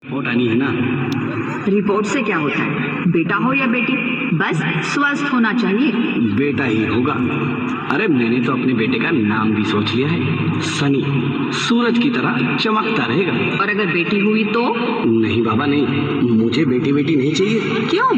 Report आनी है ना। रिपोर्ट से क्या होता है, बेटा हो या बेटी, बस स्वस्थ होना चाहिए। बेटा ही होगा। अरे मैंने तो अपने बेटे का नाम भी सोच लिया है, सनी, सूरज की तरह चमकता रहेगा। और अगर बेटी हुई तो? नहीं बाबा नहीं, मुझे बेटी बेटी नहीं चाहिए। क्यों?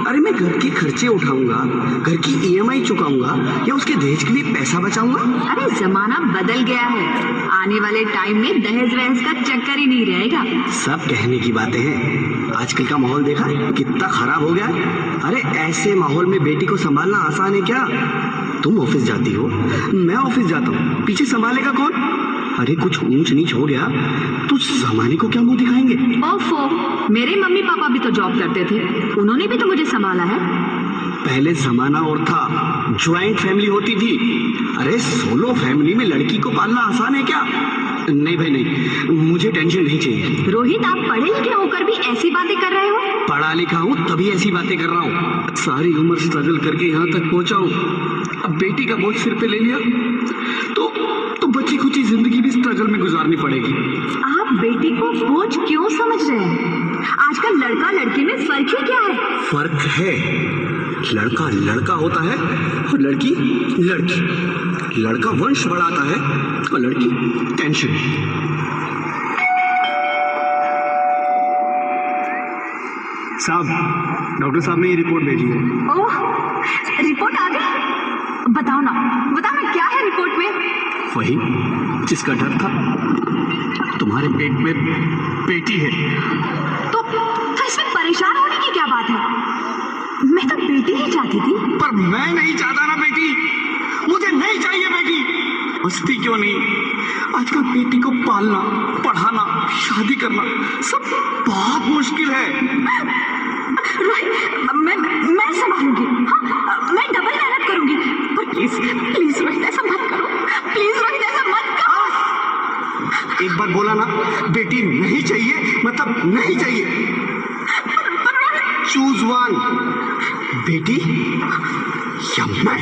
अरे मैं घर के खर्चे उठाऊंगा, घर की ईएमआई चुकाऊंगा या उसके दहेज के लिए पैसा बचाऊंगा। अरे जमाना बदल गया है, आने वाले टाइम में दहेज वहेज का चक्कर ही नहीं रहेगा। सब कहने की बातें हैं, आजकल का माहौल देखा कितना खराब हो गया है। अरे ऐसे माहौल में बेटी को संभालना आसान है क्या? तुम ऑफिस जाती हो, मैं ऑफिस जाता हूँ, पीछे संभालेगा कौन? अरे कुछ ऊंच नीच हो गया तो जमाने को क्या मुंह दिखाएंगे? ओफो, मेरे मम्मी पापा भी तो जॉब करते थे, उन्होंने भी तो मुझे संभाला है। पहले जमाना और था, ज्वाइंट फैमिली होती थी। अरे सोलो फैमिली में लड़की को पालना आसान है क्या? नहीं भाई नहीं, मुझे टेंशन नहीं चाहिए। रोहित, आप पढ़े लिखे होकर भी ऐसी बातें कर रहे हो? पढ़ा लिखा हूँ तभी ऐसी बातें कर रहा हूँ। सारी उम्र स्ट्रगल करके यहाँ तक पहुँचा हूँ, अब बेटी का बोझ सिर पे ले लिया तो बची खुची जिंदगी भी स्ट्रगल में गुजारनी पड़ेगी। आप बेटी को बोझ क्यों समझ रहे हैं? आजकल लड़का लड़की में फर्क ही क्या है? फर्क है, लड़का लड़का होता है और लड़की लड़की। लड़का वंश बढ़ाता है और लड़की टेंशन। साहब, डॉक्टर साहब ने ये रिपोर्ट भेजी है। ओह, रिपोर्ट आ गई? बताओ ना क्या है रिपोर्ट में? वही जिसका डर था, तुम्हारे पेट में बेटी है। तो इसमें परेशान होने की क्या बात है? मैं तो बेटी ही चाहती थी। पर मैं नहीं चाहता ना बेटी, मुझे नहीं चाहिए बेटी। मस्ती क्यों नहीं, आजकल बेटी को पालना, पढ़ाना, शादी करना सब बहुत मुश्किल है। रोहित, मैं संभालूंगी। हाँ, मैं डबल मेहनत करूंगी, पर प्लीज रोहित ऐसा मत करो, प्लीज रोहित ऐसा मत करो। एक बार बोला ना, बेटी नहीं चाहिए मतलब नहीं चाहिए। चूज वन, बेटी या मैं।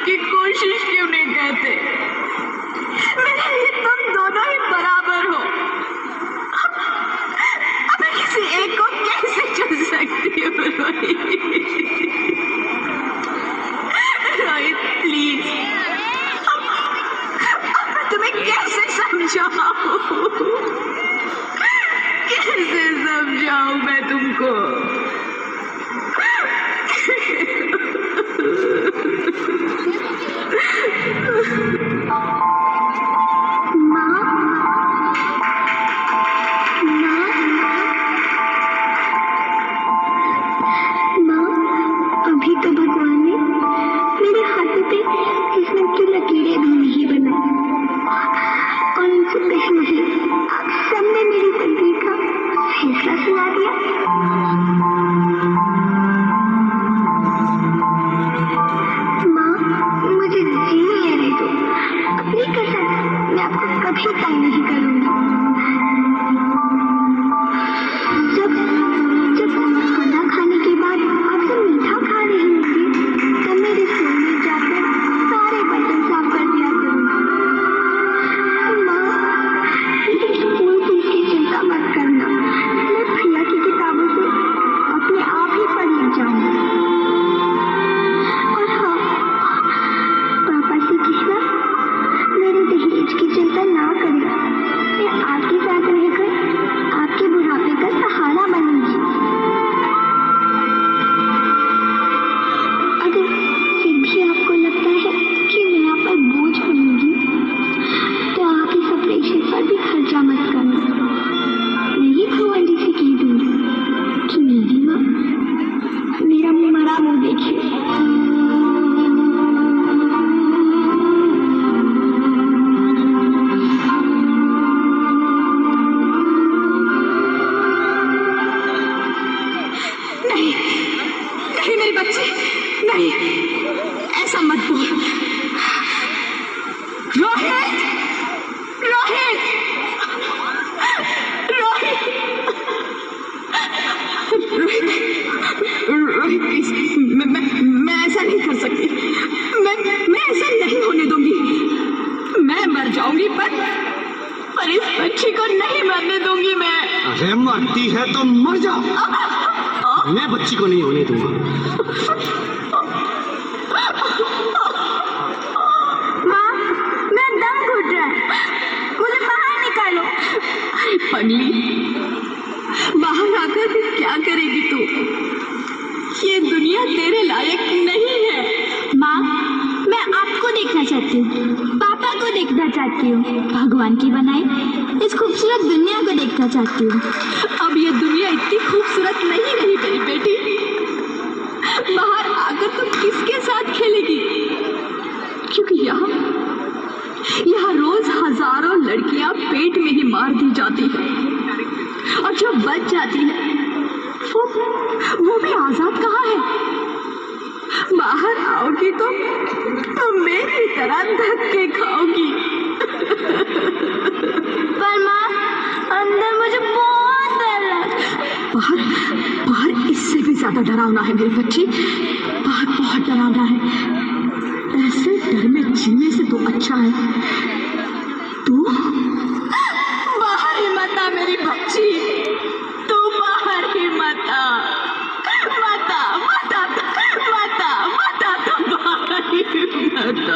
की कोशिश क्यों नहीं करते? मेरे लिए तुम दोनों ही बराबर हो। अब मैं किसी एक को कैसे चुन सकती हूँ? रोहित प्लीज, अब मैं तुम्हें कैसे समझाऊं? कैसे समझाऊं मैं तुमको? प्लीज मैं ऐसा नहीं कर सकती। मैं ऐसा नहीं होने दूंगी। मैं मर जाऊंगी पर इस बच्ची को नहीं मरने दूंगी मैं। अरे मरती है तो मर जा, मैं बच्ची को नहीं होने दूंगा। माँ, मेरा दम घुट रहा है, मुझे बाहर निकालो। अरे पगली, बाहर आकर भी क्या करेगी तू? ये दुनिया तेरे लायक नहीं है। माँ, मैं आपको देखना चाहती हूँ, पापा को देखना चाहती हूँ, भगवान की बनाई इस खूबसूरत दुनिया को देखना चाहती हूँ। अब ये दुनिया इतनी खूबसूरत नहीं रही मेरी बेटी। बाहर आकर तुम किसके साथ खेलेगी? क्योंकि यहाँ रोज हजारों लड़कियां पेट में ही मार दी जाती है, और जो बच जाती है वो भी आजाद कहाँ है? बाहर आओगी तो मेरी तरह धक्के खाओगी। पर माँ, अंदर मुझे बहुत डर लग। बाहर इससे भी ज्यादा डरावना है मेरी बच्ची। बाहर बहुत डरावना है। ऐसे डर में जीने से तो अच्छा है तू बाहर ही मत आ मेरी बच्ची। तू बाहर ही मत आ, मत आ, मत आ, मत आ, मत आ, तू बाहर ही मत आ।